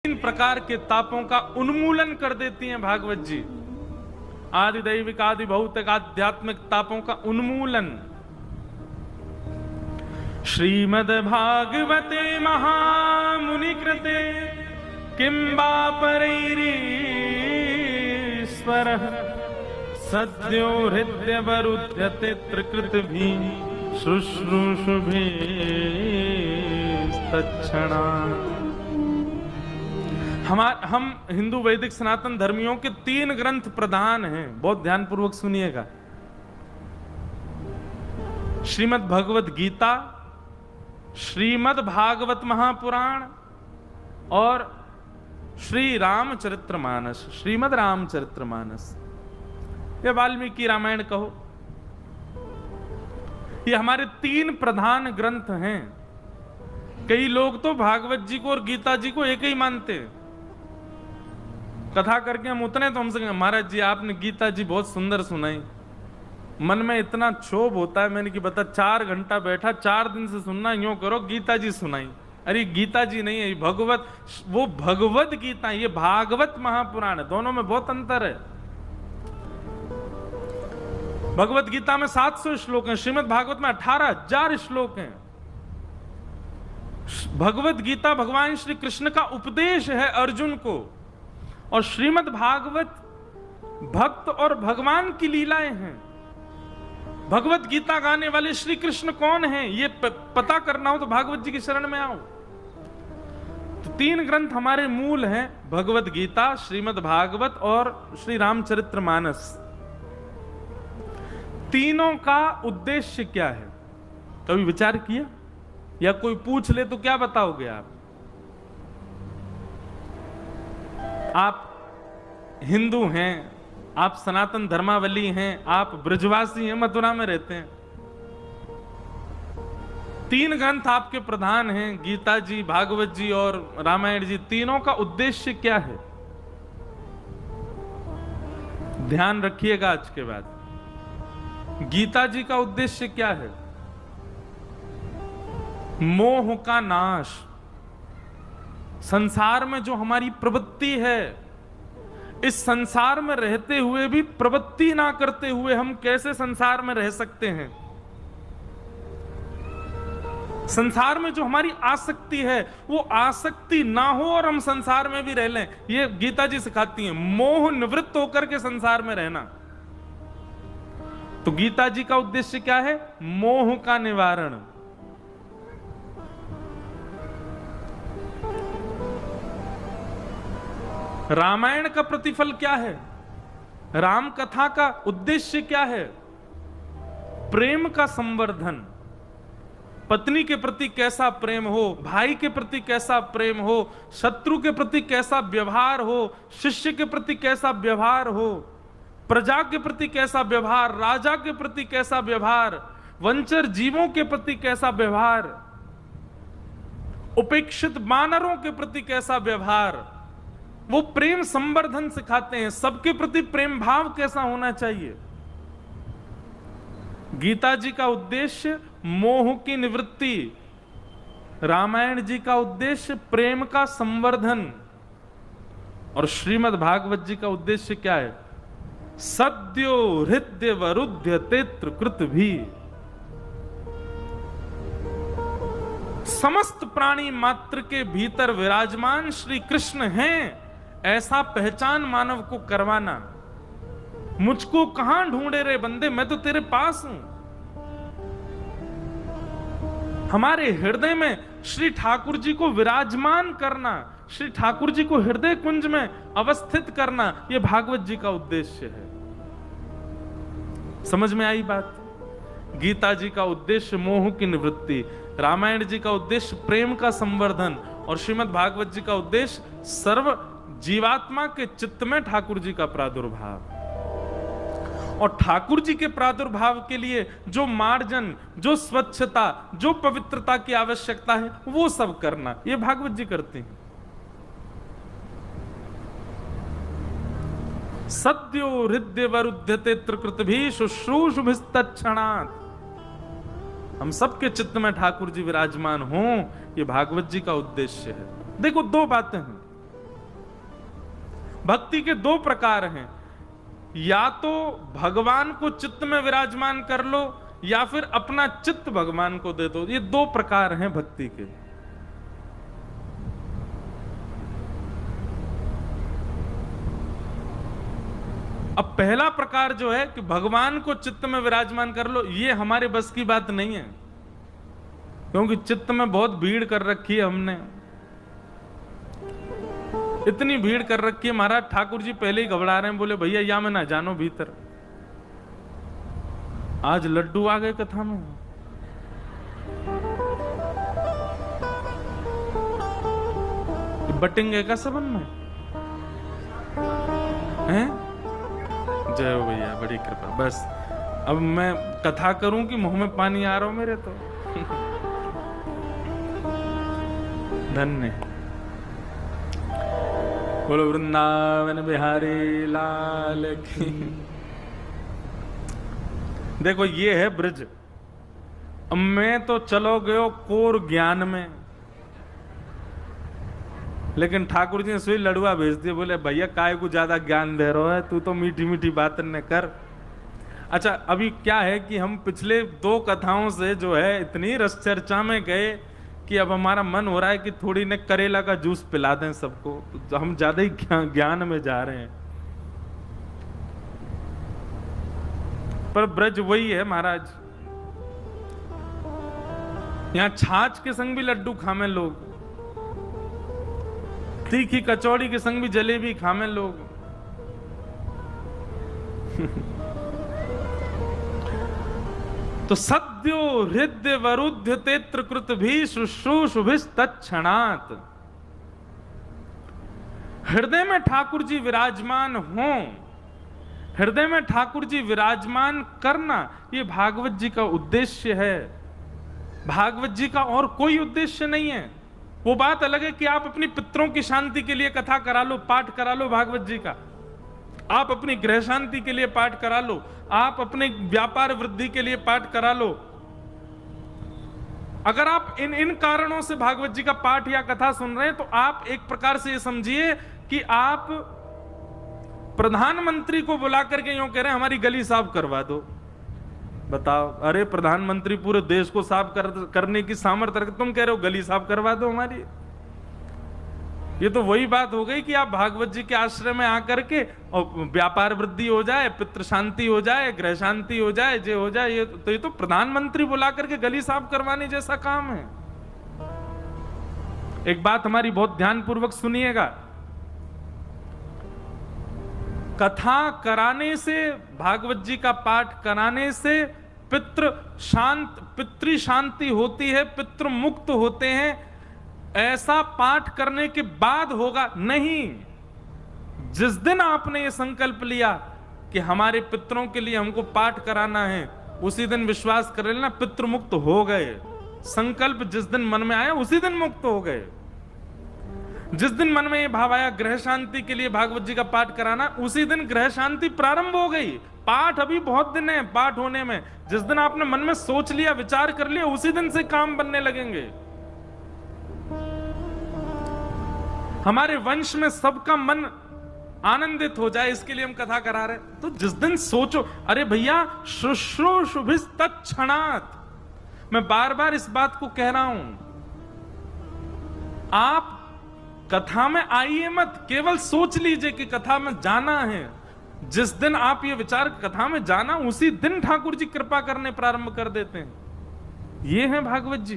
तीन प्रकार के तापों का उन्मूलन कर देती हैं भागवत जी। आदि दैविक आदि भौतिक आध्यात्मिक तापों का उन्मूलन। श्रीमद् भागवते महामुनि कृते किं वा परैरीश्वरः सद्यो हृदयवरुध्यते त्रिकृतिभिः शुश्रूषुभिस्तत्क्षणात्। हम हिंदू वैदिक सनातन धर्मियों के तीन ग्रंथ प्रधान हैं, बहुत ध्यान पूर्वक सुनिएगा। श्रीमद् भगवत गीता, श्रीमद् भागवत महापुराण और श्री रामचरितमानस, श्रीमद् रामचरितमानस या वाल्मीकि रामायण कहो, ये हमारे तीन प्रधान ग्रंथ हैं। कई लोग तो भागवत जी को और गीता जी को एक ही मानते हैं। कथा करके हम उतने तो हमसे महाराज जी आपने गीता जी बहुत सुंदर सुनाई। मन में इतना क्षोभ होता है, मैंने कि बता 4 घंटा बैठा, 4 दिन से सुनना, यूं करो गीता जी सुनाई। अरे गीता जी नहीं है, भगवत, वो भगवत गीता, ये भागवत महापुराण है, दोनों में बहुत अंतर है। भगवत गीता में 700 श्लोक हैं, श्रीमद् भागवत में 18,000 श्लोक हैं। भगवत गीता भगवान श्री कृष्ण का उपदेश है अर्जुन को, और श्रीमद् भागवत भक्त और भगवान की लीलाएं हैं। भगवत गीता गाने वाले श्री कृष्ण कौन हैं, ये पता करना हो तो भागवत जी की शरण में आओ। तो तीन ग्रंथ हमारे मूल हैं, भगवत गीता, श्रीमद् भागवत और श्री रामचरितमानस। तीनों का उद्देश्य क्या है, कभी विचार किया? या कोई पूछ ले तो क्या बताओगे आप हिंदू हैं, आप सनातन धर्मावली हैं, आप ब्रजवासी हैं, मथुरा में रहते हैं। तीन ग्रंथ आपके प्रधान हैं, गीता जी, भागवत जी और रामायण जी। तीनों का उद्देश्य क्या है, ध्यान रखिएगा आज के बाद। गीता जी का उद्देश्य क्या है? मोह का नाश। संसार में जो हमारी प्रवृत्ति है, इस संसार में रहते हुए भी प्रवृत्ति ना करते हुए हम कैसे संसार में रह सकते हैं? संसार में जो हमारी आसक्ति है, वो आसक्ति ना हो और हम संसार में भी रह लें, ये गीता जी सिखाती हैं। मोह निवृत्त होकर के संसार में रहना। तो गीता जी का उद्देश्य क्या है? मोह का निवारण। रामायण का प्रतिफल क्या है? राम कथा का उद्देश्य क्या है? प्रेम का संवर्धन। पत्नी के प्रति कैसा प्रेम हो, भाई के प्रति कैसा प्रेम हो, शत्रु के प्रति कैसा व्यवहार हो, शिष्य के प्रति कैसा व्यवहार हो, प्रजा के प्रति कैसा व्यवहार, राजा के प्रति कैसा व्यवहार, वंचर जीवों के प्रति कैसा व्यवहार, उपेक्षित वानरों के प्रति कैसा व्यवहार, वो प्रेम संवर्धन सिखाते हैं। सबके प्रति प्रेम भाव कैसा होना चाहिए। गीता जी का उद्देश्य मोह की निवृत्ति, रामायण जी का उद्देश्य प्रेम का संवर्धन, और श्रीमद् भागवत जी का उद्देश्य क्या है? सद्यो हृदय वरुध्यते त्रिकृतिभिः। समस्त प्राणी मात्र के भीतर विराजमान श्री कृष्ण हैं, ऐसा पहचान मानव को करवाना। मुझको कहां ढूंढे रे बंदे, मैं तो तेरे पास हूं। हमारे हृदय में श्री ठाकुर जी को विराजमान करना, श्री ठाकुर जी को हृदय कुंज में अवस्थित करना, यह भागवत जी का उद्देश्य है। समझ में आई बात? गीता जी का उद्देश्य मोह की निवृत्ति, रामायण जी का उद्देश्य प्रेम का संवर्धन, और श्रीमद् भागवत जी का उद्देश्य सर्व जीवात्मा के चित्त में ठाकुर जी का प्रादुर्भाव। और ठाकुर जी के प्रादुर्भाव के लिए जो मार्जन, जो स्वच्छता, जो पवित्रता की आवश्यकता है, वो सब करना, ये भागवत जी करते हैं। सद्यो हृदय वरुध्यते त्रिकृतिभिः शुश्रूषुभिस्तत्क्षणात्। हम सबके चित्त में ठाकुर जी विराजमान हों, ये भागवत जी का उद्देश्य है। देखो, दो बातें हैं। भक्ति के दो प्रकार हैं, या तो भगवान को चित्त में विराजमान कर लो या फिर अपना चित्त भगवान को दे दो। ये दो प्रकार हैं भक्ति के। अब पहला प्रकार जो है कि भगवान को चित्त में विराजमान कर लो, ये हमारे बस की बात नहीं है, क्योंकि चित्त में बहुत भीड़ कर रखी है हमने। इतनी भीड़ कर रखी है, महाराज ठाकुर जी पहले ही घबरा रहे हैं, बोले भैया या में ना जानो भीतर। आज लड्डू आ गए कथा में। बटेंगे का सबन में हैं? जय हो भैया, बड़ी कृपा। बस अब मैं कथा करूं कि मुंह में पानी आ रहा हो मेरे तो। धन्य। बोलो वृंदावन बिहारी लाल की। देखो ये है ब्रज। मैं तो चलो गयो कोर ज्ञान में, लेकिन ठाकुर जी ने सुई लड़ुआ भेज दिया, बोले भैया काय को ज्यादा ज्ञान दे रहा है, तू तो मीठी मीठी बात न कर। अच्छा अभी क्या है कि हम पिछले दो कथाओं से जो है इतनी रस चर्चा में गए कि अब हमारा मन हो रहा है कि थोड़ी ने करेला का जूस पिला दें सबको, तो हम ज्यादा ही ज्ञान में जा रहे हैं। पर ब्रज वही है महाराज, यहां छाछ के संग भी लड्डू खामे लोग, तीखी कचौड़ी के संग भी जलेबी खामे लोग। तो सद्यो हृदय वरुद्ध तेत्र कृत भी शुश्रूषुभिस् तत्क्षणात्। हृदय में ठाकुर जी विराजमान हो, हृदय में ठाकुर जी विराजमान करना, ये भागवत जी का उद्देश्य है। भागवत जी का और कोई उद्देश्य नहीं है। वो बात अलग है कि आप अपनी पितरों की शांति के लिए कथा करा लो, पाठ करा लो भागवत जी का, आप अपनी गृह शांति के लिए पाठ करा लो, आप अपने व्यापार वृद्धि के लिए पाठ करा लो। अगर आप इन कारणों से भागवत जी का पाठ या कथा सुन रहे हैं तो आप एक प्रकार से ये समझिए कि आप प्रधानमंत्री को बुला करके यूं कह रहे हैं हमारी गली साफ करवा दो। बताओ, अरे प्रधानमंत्री पूरे देश को साफ करने की सामर्थ्य रखते, तुम कह रहे हो गली साफ करवा दो हमारी। ये तो वही बात हो गई कि आप भागवत जी के आश्रय में आकर के और व्यापार वृद्धि हो जाए, पितृ शांति हो जाए, गृह शांति हो जाए, जे हो जाए। ये तो प्रधानमंत्री बुला करके गली साफ करवाने जैसा काम है। एक बात हमारी बहुत ध्यानपूर्वक सुनिएगा, कथा कराने से, भागवत जी का पाठ कराने से पितृ शांति होती है, पितृ मुक्त होते हैं। ऐसा पाठ करने के बाद होगा नहीं। जिस दिन आपने ये संकल्प लिया कि हमारे पितरों के लिए हमको पाठ कराना है, उसी दिन विश्वास कर लेना पितृ मुक्त हो गए। संकल्प जिस दिन मन में आया उसी दिन मुक्त हो गए। जिस दिन मन में ये भाव आया गृह शांति के लिए भागवत जी का पाठ कराना, उसी दिन गृह शांति प्रारंभ हो गई। पाठ अभी बहुत दिन है पाठ होने में। जिस दिन आपने मन में सोच लिया, विचार कर लिया, उसी दिन से काम बनने लगेंगे। हमारे वंश में सबका मन आनंदित हो जाए, इसके लिए हम कथा करा रहे। तो जिस दिन सोचो, अरे भैया शुश्रूषुभिस् तत्क्षणात्। मैं बार बार इस बात को कह रहा हूं, आप कथा में आइए मत, केवल सोच लीजिए कि कथा में जाना है। जिस दिन आप ये विचार कथा में जाना, उसी दिन ठाकुर जी कृपा करने प्रारंभ कर देते हैं। ये है भागवत जी।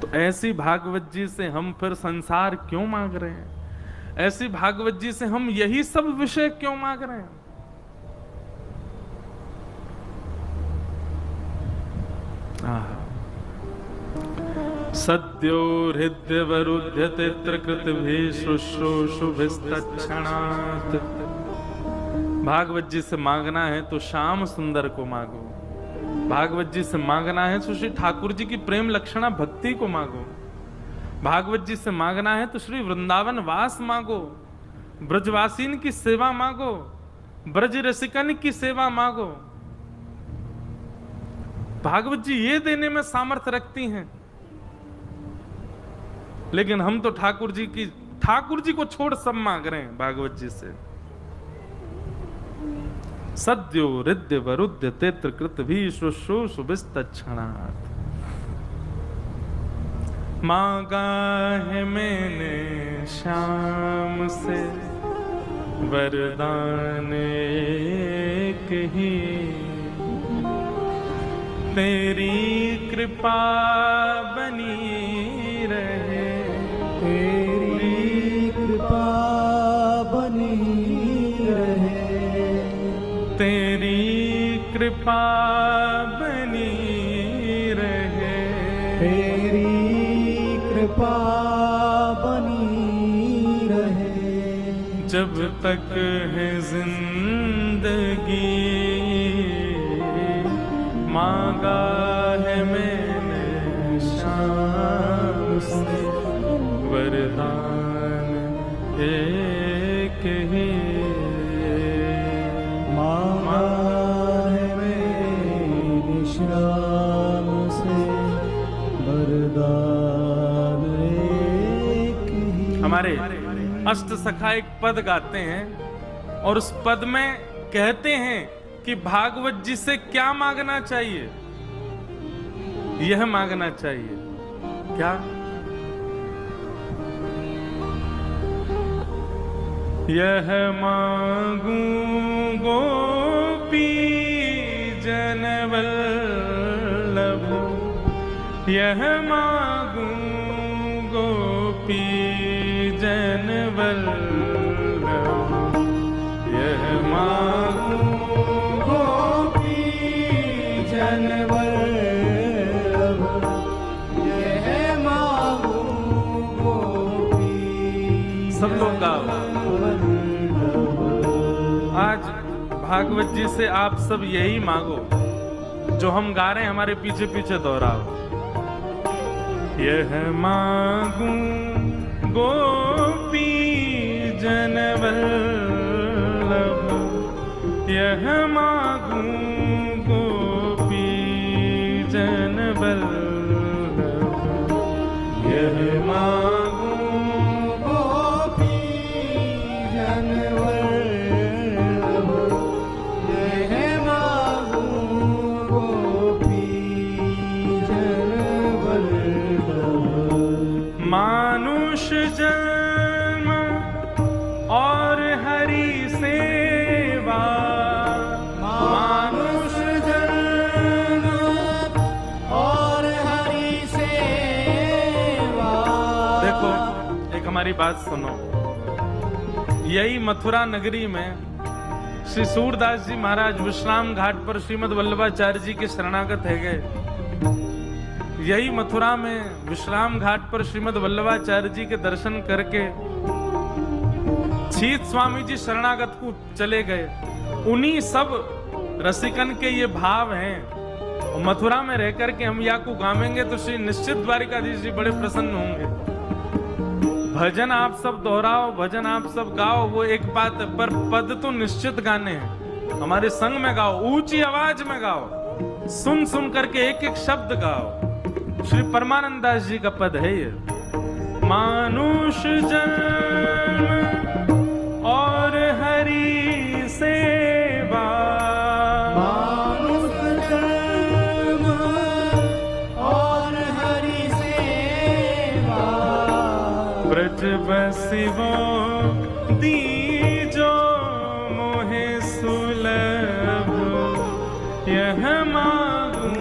तो ऐसी भागवत जी से हम फिर संसार क्यों मांग रहे हैं? ऐसी भागवत जी से हम यही सब विषय क्यों मांग रहे हैं? सद्यो हृदय वरुध्य तेत्र कृत भी शुश्रूषुभिस् तत्क्षणात्। भागवत जी से मांगना है तो श्याम सुंदर को मांगो। भागवत जी से मांगना है तो श्री ठाकुर जी की प्रेम लक्षणा भक्ति को मांगो। भागवत जी से मांगना है तो श्री वृंदावन वास मांगो, ब्रजवासीन की सेवा मांगो, ब्रज रसिकन की सेवा मांगो। भागवत जी ये देने में सामर्थ्य रखती हैं। लेकिन हम तो ठाकुर जी की ठाकुर जी को छोड़ सब मांग रहे हैं भागवत जी से। सद्यो हृदय वरुद्य तेत्र कृत भी शुशुभिस्त क्षणात्। मांगा है मैंने श्याम से वरदान एक ही, तेरी कृपा बनी रहे, तेरी कृपा बनी रहे, तेरी कृपा बनी रहे, तेरी कृपा बनी रहे, जब तक है जिंदगी मांगा है मैंने श्याम से वरदान एक ही। मांगा है मैंने श्याम से वरदान एक ही। हमारे अष्ट सखा एक पद गाते हैं और उस पद में कहते हैं कि भागवत जी से क्या मांगना चाहिए। यह मांगना चाहिए क्या? यह मांगू गोपी जन वल्लभ, यह मांगू गोपी जन वल्लभ, यह मांगू गोपी जन वल्लभ, यह मांगू गोपी। सब लोग गाओ। आज भागवत जी से आप सब यही मांगो जो हम गा रहे हैं, हमारे पीछे पीछे दोहराओ। यह मांगू गोपी जन वल्लभ, यह मांगू गोपी जन वल्लभ, यह मांगू गोपी जन वल्लभ, यह मांगू गोपी जन वल्लभ। मानुष जन्म और हरि सेवा, मानुष जन्म और हरि सेवा। देखो एक हमारी बात सुनो। यही मथुरा नगरी में श्री सूरदास जी महाराज विश्राम घाट पर श्रीमद वल्लभाचार्य जी के शरणागत है गए। यही मथुरा में विश्राम घाट पर श्रीमद वल्लभाचार्य जी के दर्शन करके छीत स्वामी जी शरणागत को चले गए। उन्हीं सब रसिकन के ये भाव हैं। और मथुरा में रह करके हम या को गावेंगे तो श्री निश्चित द्वारिकाधीश जी बड़े प्रसन्न होंगे। भजन आप सब दोहराओ, भजन आप सब गाओ, वो एक बात है, पर पद तो निश्चित गाने हैं। हमारे संग में गाओ, ऊंची आवाज में गाओ, सुन सुन करके एक एक शब्द गाओ। श्री परमानंद दास जी का पद है ये। मानुष जन्म और हरि सेवा, मानुष जन्म और हरि सेवा। ब्रज बसिवो दीजो मोहे सुलभ, यह मांगू